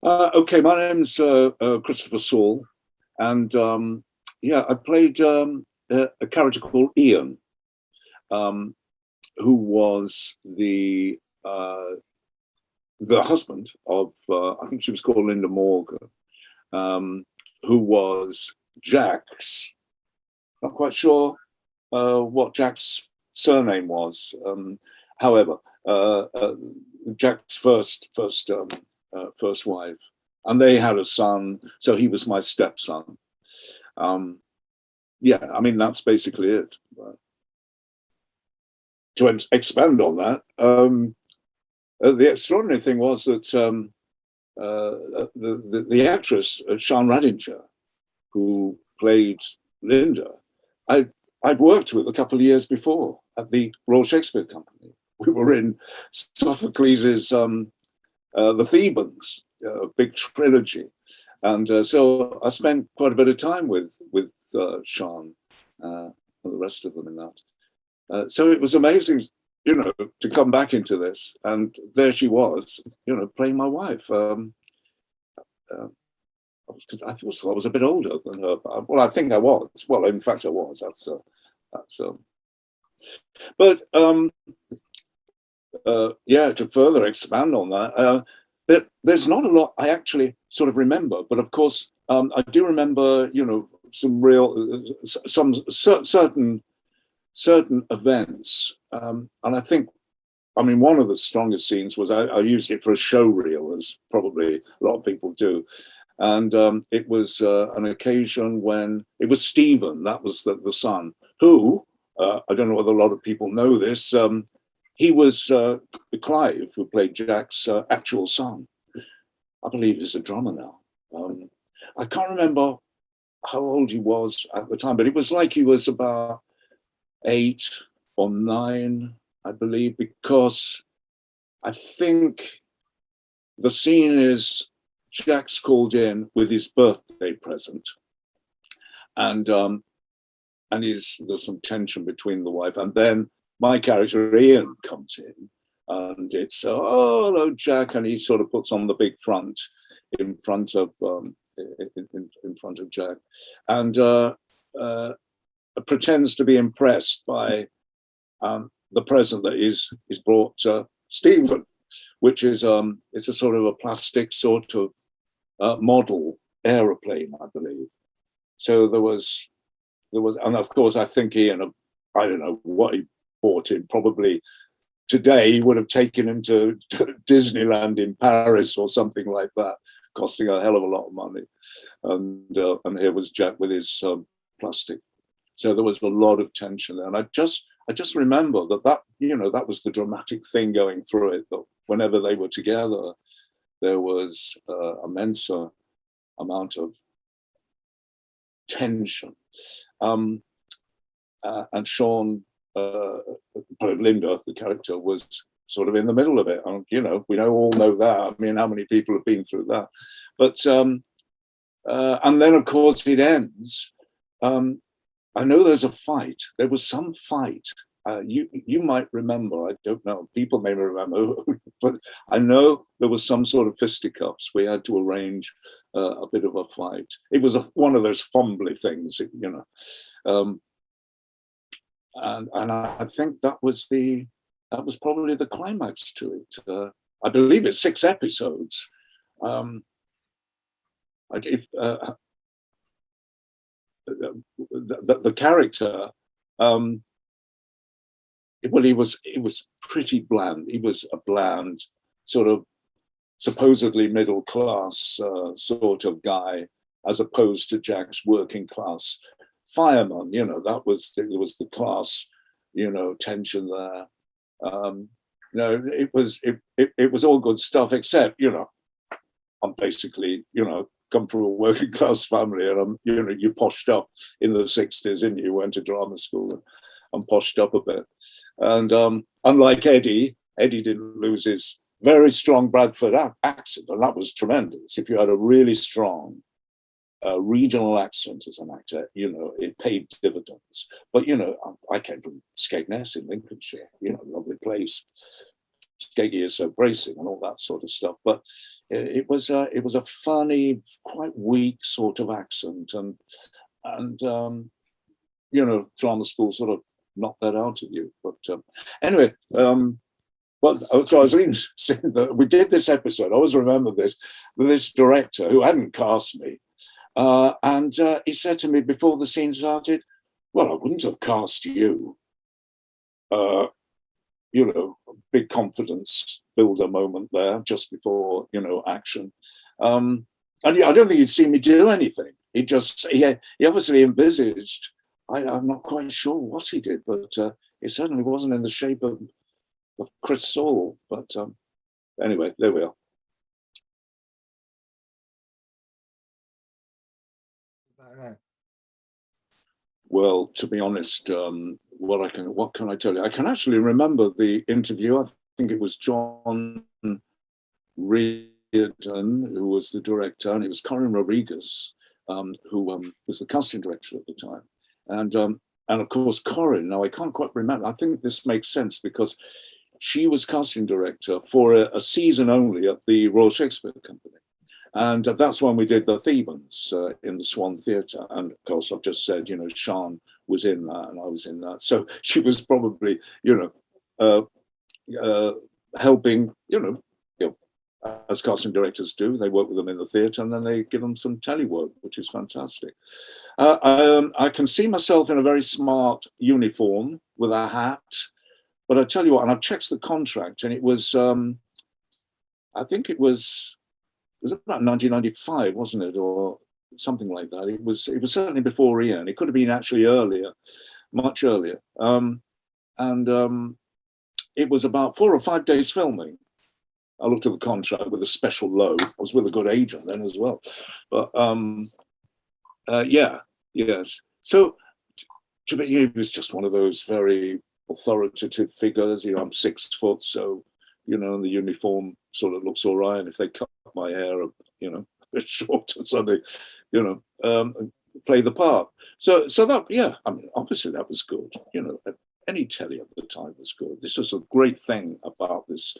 Okay, my name's Christopher Saul, and yeah, I played a character called Ian, um, who was the husband of I think she was called Linda Morgan, who was Jack's. Not quite sure what Jack's surname was. However, uh, uh, Jack's first wife, and they had a son, so he was my stepson. Um, yeah, I mean that's basically it. To expand on that, the extraordinary thing was that the actress Sian Radinger, who played Linda, I I'd worked with a couple of years before at the Royal Shakespeare Company. We were in Sophocles's The Thebans, a big trilogy, and so I spent quite a bit of time with Sian and the rest of them in that. So it was amazing, to come back into this, and there she was, playing my wife. Uh, I thought I was a bit older than her. Well, I think I was. Well, in fact, I was. That's. But yeah, to further expand on that, there's not a lot I actually sort of remember. But of course, I do remember, some certain events, and I think. I mean, one of the strongest scenes was I used it for a show reel, as probably a lot of people do. And it was an occasion when it was Stephen, that was the son, who, I don't know whether a lot of people know this, he was Clive, who played Jack's actual son. I believe he's a drummer now. I can't remember how old he was at the time, but it was like he was about 8 or 9, I believe, because I think the scene is Jack's called in with his birthday present, and there's some tension between the wife, and then my character Ian comes in, and it's oh hello Jack, and he sort of puts on the big front in front of in front of Jack, and pretends to be impressed by the present that is brought Stephen, which is it's a sort of a plastic sort of model aeroplane, I believe. So there was, and of course, I think Ian, I don't know what he bought him. Probably today he would have taken him to Disneyland in Paris or something like that, costing a hell of a lot of money. And here was Jack with his plastic. So there was a lot of tension there, and I just remember that that was the dramatic thing going through it. That whenever they were together, there was immense amount of tension. And Sian, Linda, the character, was sort of in the middle of it. And, we all know that. I mean, how many people have been through that? But and then, of course, it ends. I know there's a fight. There was some fight. You might remember. I don't know. People may remember, but I know there was some sort of fisticuffs. We had to arrange a bit of a fight. It was one of those fumbly things, and I think that was probably the climax to it. I believe it's 6 episodes. The character, well, he was pretty bland. He was a bland, sort of supposedly middle class sort of guy, as opposed to Jack's working class fireman. There was the class, tension there. It was all good stuff, except I'm basically come from a working class family, and you poshed up in the 60s, and you went to drama school and poshed up a bit. And unlike Eddie didn't lose his very strong Bradford accent, and that was tremendous. If you had a really strong regional accent as an actor, it paid dividends. But I came from Skegness in Lincolnshire, lovely place. Skeggy is so bracing and all that sort of stuff. But it was a funny, quite weak sort of accent, and you know, drama school sort of knocked that out of you. But anyway, well, so I was really saying that we did this episode. I always remember this, with this director who hadn't cast me, and he said to me before the scene started, "Well, I wouldn't have cast you." You know, big confidence builder moment there just before, you know, action. And I don't think he'd seen me do anything. He obviously envisaged. I'm not quite sure what he did, but it certainly wasn't in the shape of Chris Saul. But anyway, there we are. Well, to be honest, what can I tell you? I can actually remember the interview. I think it was John Reardon who was the director, and it was Corinne Rodriguez who was the casting director at the time. And of course, Corinne, now I can't quite remember. I think this makes sense because she was casting director for a season only at the Royal Shakespeare Company. And that's when we did the Thebans in the Swan Theatre. And of course, I've just said, you know, Sian was in that and I was in that. So she was probably, you know, helping, you know, as casting directors do. They work with them in the theatre and then they give them some telework, which is fantastic. I can see myself in a very smart uniform with a hat. But I tell you what, and I've checked the contract and it was, I think it was about 1995, wasn't it, or something like that. It was certainly before Ian. It could have been actually earlier, much earlier. It was about 4 or 5 days filming. I looked at the contract with a special low. I was with a good agent then as well. But yeah, yes. So to me, he was just one of those very authoritative figures. You know, I'm 6 foot, so you know, the uniform sort of looks all right. And if they cut my hair, you know, a bit short or something, you know, play the part. So that, yeah, I mean, obviously that was good. You know, any telly at the time was good. This was a great thing about this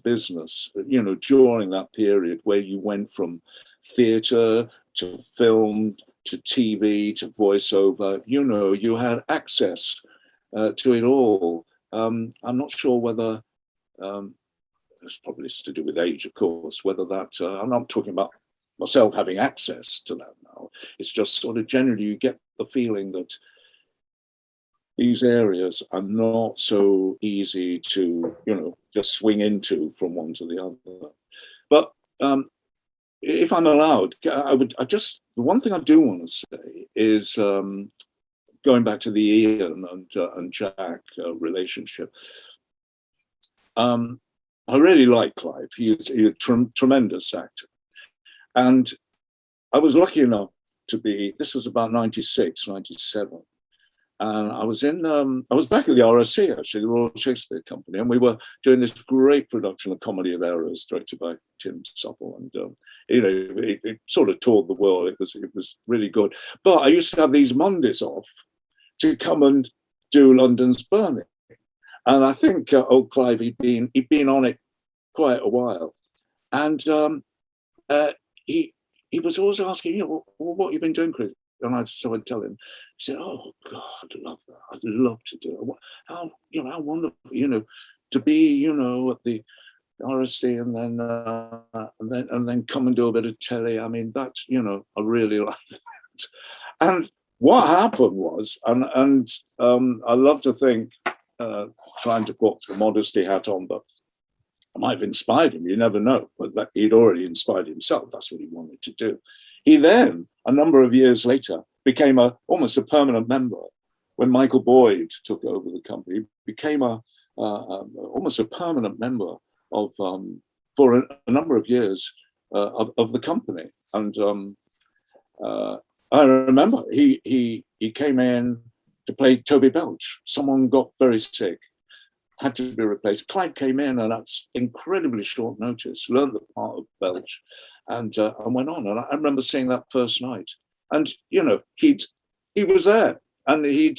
business, you know, during that period where you went from theatre to film to TV to voiceover, you know, you had access to it all. I'm not sure whether, it's probably to do with age, of course, whether that, I'm not talking about myself having access to that now. It's just sort of generally you get the feeling that these areas are not so easy to, you know, just swing into from one to the other. But if I'm allowed, the one thing I do want to say is going back to the Ian and Jack relationship. I really like Clive. He's a tremendous actor. And I was lucky enough to be, this was about 96, 97. And I was back at the RSC, actually, the Royal Shakespeare Company, and we were doing this great production of Comedy of Errors, directed by Tim Supple, and you know, it sort of toured the world. It was really good. But I used to have these Mondays off to come and do London's Burning, and I think old Clive, he'd been on it quite a while, and he was always asking, you know, what you've been doing, Chris. And so I'd tell him, he said, "Oh God, I'd love that. I'd love to do it. How, you know, how wonderful, you know, to be, you know, at the RSC and then come and do a bit of telly. I mean, that's, you know, I really like that." And what happened was, and I love to think, trying to put the modesty hat on, but I might have inspired him. You never know, but that he'd already inspired himself. That's what he wanted to do. He then, a number of years later, became almost a permanent member. When Michael Boyd took over the company, became almost a permanent member of for a number of years of the company. And I remember he came in to play Toby Belch. Someone got very sick, had to be replaced. Clive came in, and that's incredibly short notice, learned the part of Belch, and went on. And I remember seeing that first night, and you know, he was there, and he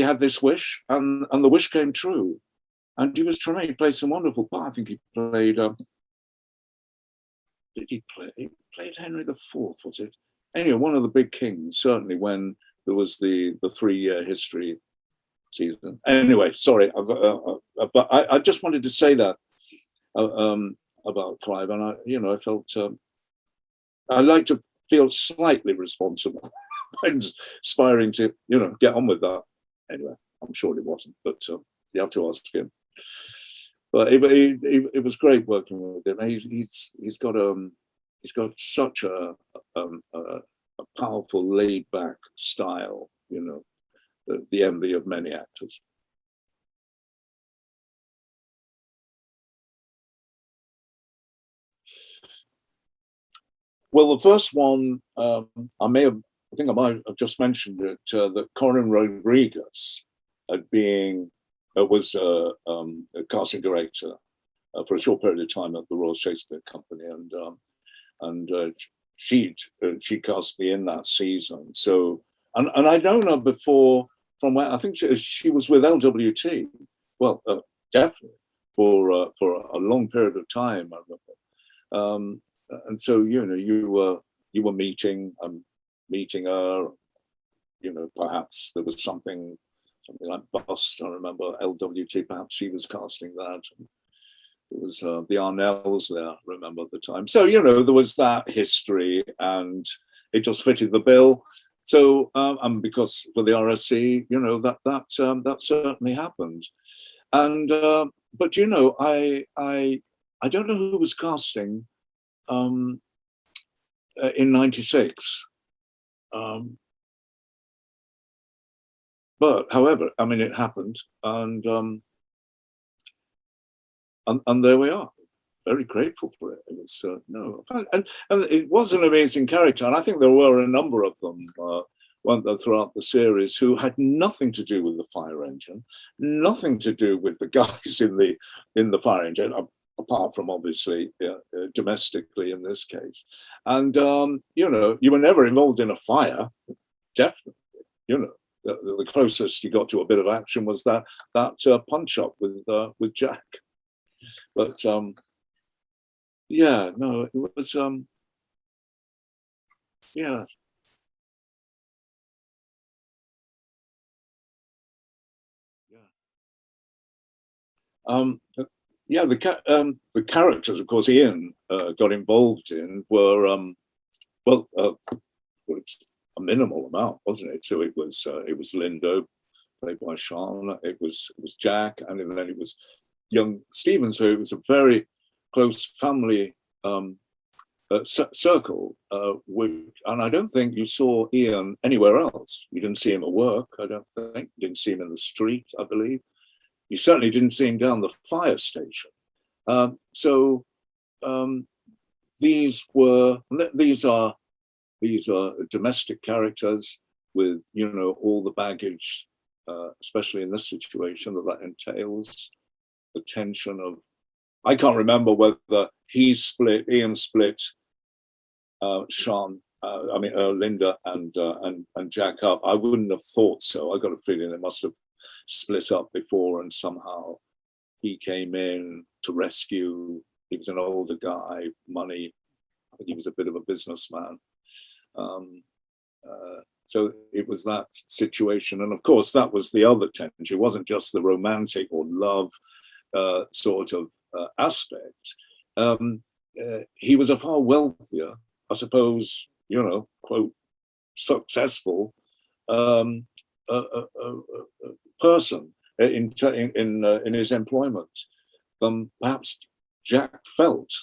had this wish, and the wish came true. and he was trying to play some wonderful part. I think he played. Did he play? He played Henry the Fourth, was it? Anyway, one of the big kings. Certainly, when there was the 3-year history season. Anyway, sorry, but I just wanted to say that about Clive, and I felt I like to feel slightly responsible and aspiring to, get on with that. Anyway, I'm sure it wasn't, but you have to ask him. But it was great working with him. He's got such a powerful, laid-back style, the envy of many actors. Well, the first one, I think I might have just mentioned it, that Corin Rodriguez was a casting director for a short period of time at the Royal Shakespeare Company, and she cast me in that season. So, and I'd known her before from where I think she was with LWT. Well, definitely for a long period of time, I remember. And so you were meeting her. Perhaps there was something like Bust. I remember LWT. Perhaps she was casting that. And it was the Arnells there. I remember at the time. So there was that history, and it just fitted the bill. So and because for the RSC, that certainly happened. And but I don't know who was casting in '96. But however, I mean, it happened, and there we are. Very grateful for it. It was and it was an amazing character, and I think there were a number of them throughout the series who had nothing to do with the fire engine, nothing to do with the guys in the fire engine, apart from obviously domestically in this case. And you were never involved in a fire, definitely. The closest you got to a bit of action was that punch up with Jack. But yeah, no, it was yeah. Yeah, the characters, of course, Ian got involved in were a minimal amount, wasn't it? So it was Lindo, played by Sean. It was Jack, and then it was young Stephen. So it was a very close family circle. And I don't think you saw Ian anywhere else. You didn't see him at work. I don't think. You didn't see him in the street, I believe. You certainly didn't see him down the fire station. So these are domestic characters with all the baggage, especially in this situation that entails. The tension of, I can't remember whether Ian split Sean, Linda and Jack up. I wouldn't have thought so. I got a feeling they must have split up before, and somehow he came in to rescue. He was an older guy, money. I think he was a bit of a businessman. So it was that situation, and of course that was the other tension. It wasn't just the romantic or love sort of aspect. He was a far wealthier, I suppose, quote, successful person in his employment. Perhaps Jack felt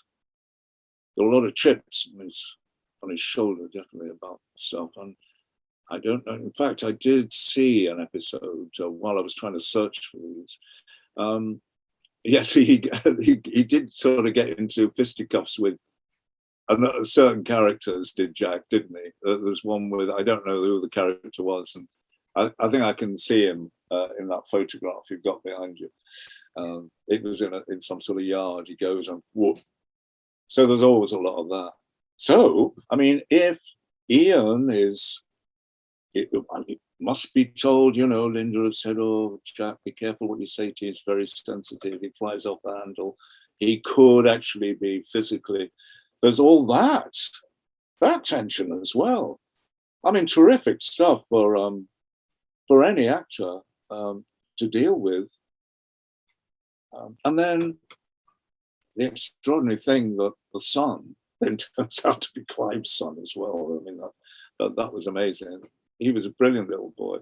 there were a lot of chips on his shoulder, definitely, about stuff. And I don't know. In fact, I did see an episode while I was trying to search for these. Yes, he did sort of get into fisticuffs with certain characters, did Jack, didn't he? There's one with, I don't know who the character was, and I think I can see him in that photograph you've got behind you. It was in some sort of yard. He goes and whoop. So there's always a lot of that. So, I mean, if Ian is must be told, you know, Linda had said, oh, Jack, be careful what you say to him. He's very sensitive. He flies off the handle. He could actually be physically. There's all that tension as well. I mean, terrific stuff for any actor to deal with. And then the extraordinary thing that the son then turns out to be Clive's son as well. I mean, that was amazing. He was a brilliant little boy.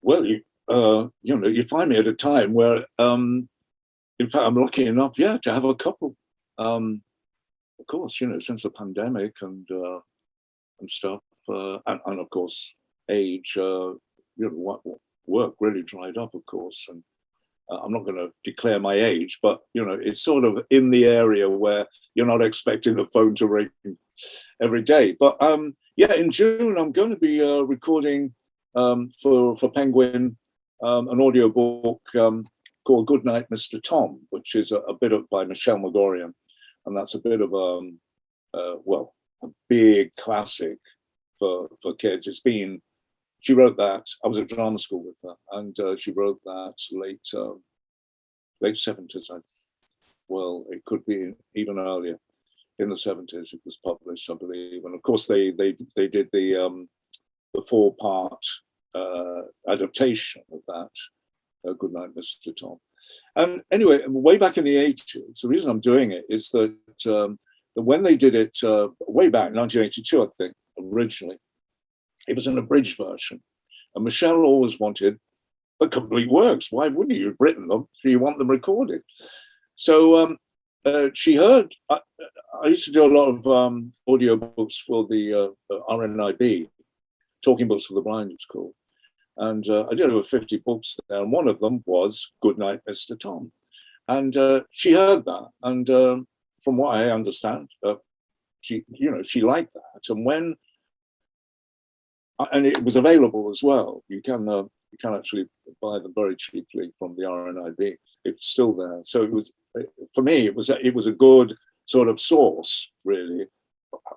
Well, you know, you find me at a time where, in fact, I'm lucky enough, yeah, to have a couple. Of course, you know, since the pandemic and stuff, and of course, age, you know, work really dried up, of course, and I'm not going to declare my age, but you know, it's sort of in the area where you're not expecting the phone to ring every day. But yeah, in June I'm going to be recording for Penguin an audio book called Good Night, Mr. Tom, which is a bit of by Michelle Magorian, and that's a bit of well, a big classic for kids. It's been. She wrote that. I was at drama school with her, and she wrote that late 70s. Well, it could be even earlier. In the 70s, it was published, I believe. And of course, they did the 4-part adaptation of that. Good Night, Mr. Tom. And anyway, way back in the 80s, the reason I'm doing it is that when they did it way back, 1982, I think, originally. It was an abridged version. And Michelle always wanted the complete works. Why wouldn't you? You've written them, so you want them recorded. So she heard, I used to do a lot of audio books for the RNIB, Talking Books for the Blind, it's called. And I did over 50 books there, and one of them was Good Night, Mr. Tom. And she heard that, and from what I understand, she liked that. And when and it was available as well. You can actually buy them very cheaply from the RNIB. It's still there. So it was, for me, it was a good sort of source, really.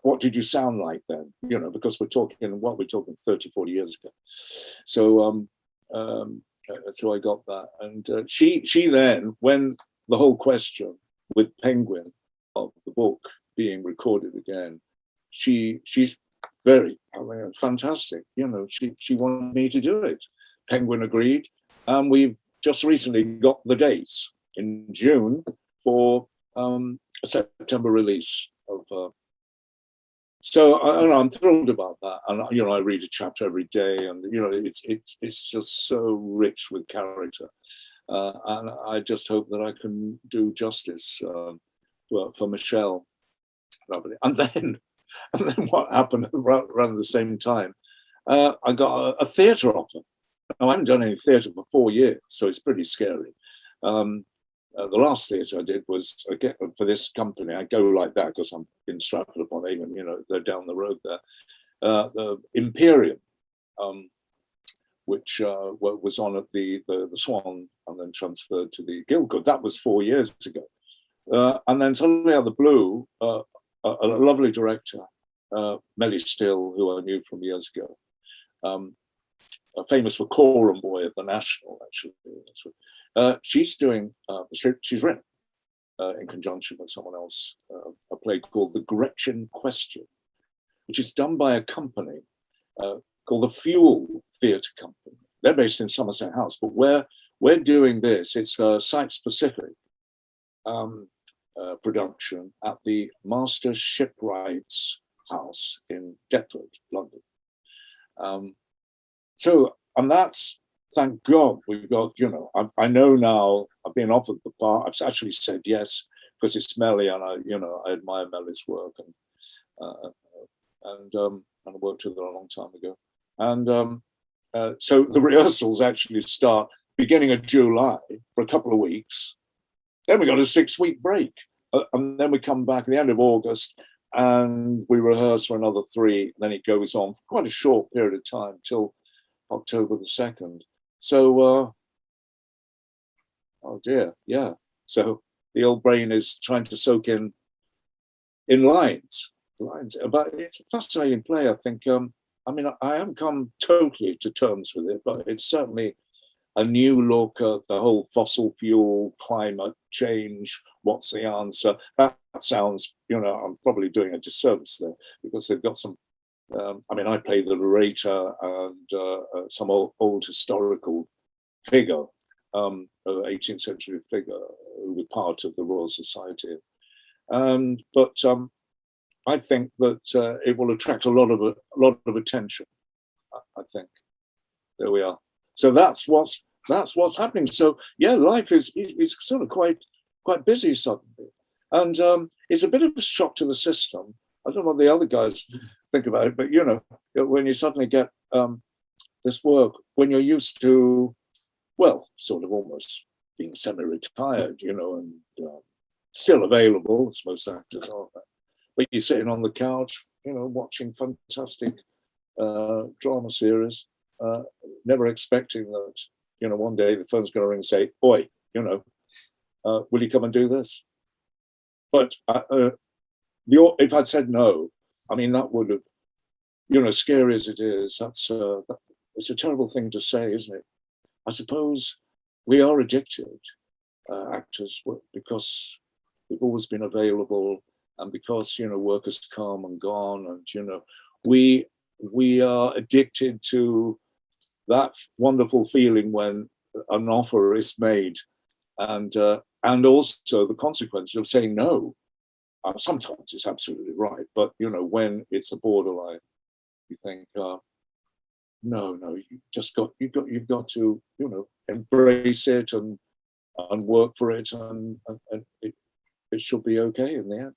What did you sound like then? You know, because we're talking 30, 40 years ago. So so I got that, and she then, when the whole question with Penguin of the book being recorded again, she's very, fantastic. You know, she wanted me to do it. Penguin agreed, and we've just recently got the dates in June for a September release of. So I'm thrilled about that, and you know, I read a chapter every day, and you know, it's just so rich with character, and I just hope that I can do justice for Michelle. And then what happened around the same time, I got a theatre offer. Now, I haven't done any theatre for 4 years, so it's pretty scary. The last theatre I did was, again, for this company. I go like that because I'm in Stratford upon Avon, you know, they're down the road there. The Imperium, which was on at the Swan and then transferred to the Guildford. That was 4 years ago. And then suddenly out of the blue, a lovely director, Melly Still, who I knew from years ago, famous for Coram Boy at the National, actually. She's doing, she's written in conjunction with someone else, a play called The Gretchen Question, which is done by a company called the Fuel Theatre Company. They're based in Somerset House, but we're doing this, it's a site-specific production at the Master Shipwrights House in Deptford, London. And that's, thank God, we've got, you know, I know now, I've been offered the part. I've actually said yes because it's Melly, and I admire Melly's work, and I worked with her a long time ago. And so the rehearsals actually start beginning of July for a couple of weeks. Then we got a 6-week break, and then we come back at the end of August, and we rehearse for another 3. Then it goes on for quite a short period of time till October the 2nd. So, oh dear, yeah. So the old brain is trying to soak in in lines. But it's a fascinating play, I think. I mean, I haven't come totally to terms with it, but it's certainly a new look at the whole fossil fuel, climate change. What's the answer? That sounds, I'm probably doing a disservice there because they've got some. I mean, I play the narrator and some old historical figure, 18th century figure, who was part of the Royal Society. But I think that it will attract a lot of attention. I think. There we are. So that's what's happening. So yeah, life is sort of quite busy suddenly, and it's a bit of a shock to the system. I don't know what the other guys think about it, but when you suddenly get this work, when you're used to, well, sort of almost being semi-retired, and still available, as most actors are, but you're sitting on the couch, watching fantastic drama series, never expecting that, one day the phone's going to ring and say, "Oi, will you come and do this?" But if I'd said no, I mean, that would have, scary as it is, it's a terrible thing to say, isn't it? I suppose we are addicted, actors, because we've always been available, and because work has come and gone, and we are addicted to that wonderful feeling when an offer is made, and also the consequences of saying no. Sometimes it's absolutely right, but when it's a borderline, you think, no, you've got to embrace it and work for it, and it should be okay in the end.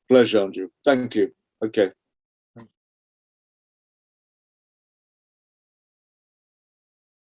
Pleasure, Andrew. Thank you. Okay.